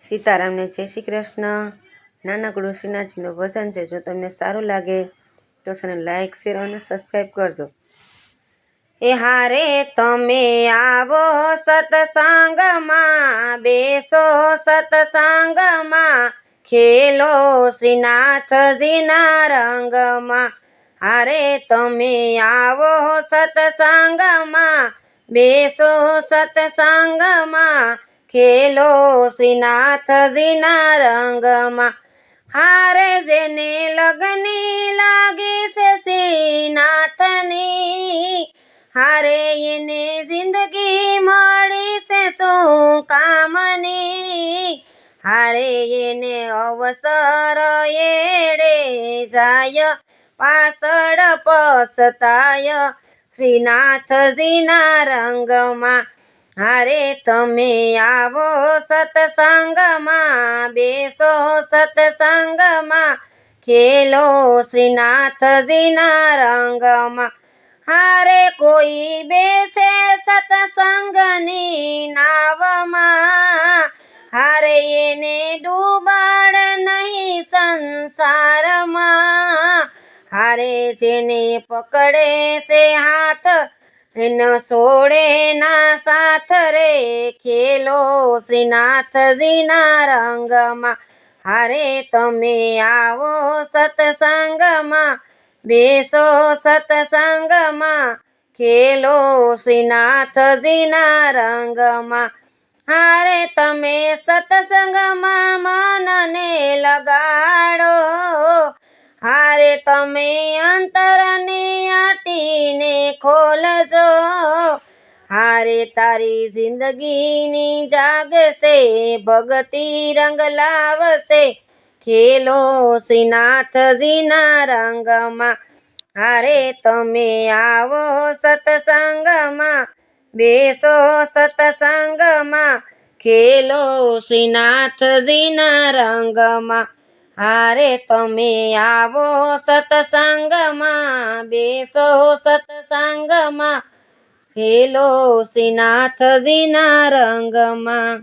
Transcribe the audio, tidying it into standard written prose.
સીતારામને જય શ્રી કૃષ્ણ। નાનકડું શ્રીનાથજીનું ભજન છે। જો તમને સારું લાગે તો લાઈક શેર અને સબસ્ક્રાઈબ કરજો। એ હારે તમે આવો સત્સંગમાં, બેસો સત્સંગમાં, ખેલો શ્રીનાથજીના રંગમાં। હારે તમે આવો સત્સંગમાં, બેસો સત્સંગમાં, ખેલો શ્રીનાથજીના રંગમાં। હારે જેને લગની લાગી છે શ્રીનાથની, હારે એને જિંદગી મળી છે શું કામની। હારે એને અવસર એડે જાય, પાછળ પછતાય શ્રીનાથજીના રંગમાં। હારે તમે આવો સત્સંગમાં, બેસો સત્સંગમાં, ખેલો શ્રીનાથજીના રંગમાં। હારે કોઈ બેસે સત્સંગની નાવમાં, હારે એને ડૂબાડ નહીં સંસારમાં। હારે જેને પકડે છે હાથ, એનો છોડે ના સાથ રે, ખેલો શ્રીનાથજીના રંગમાં। હારે તમે આવો સત્સંગમાં, બેસો સત્સંગમાં, ખેલો શ્રીનાથજીના રંગમાં। હારે તમે સત્સંગમાં મનને લગાડો, હારે તમે અંતરને આટીને ખોલજો। હારે તારી જિંદગીની જાગશે, ભક્તિ રંગ લાવશે, ખેલો શ્રીનાથજીના રંગમાં। હારે તમે આવો સત્સંગમાં, બેસો સત્સંગમાં, ખેલો શ્રીનાથજીના રંગમાં। હારે તમે આવો સત્સંગમાં, બેસો સત્સંગમાં, ખેલો શ્રીનાથજીના રંગમાં।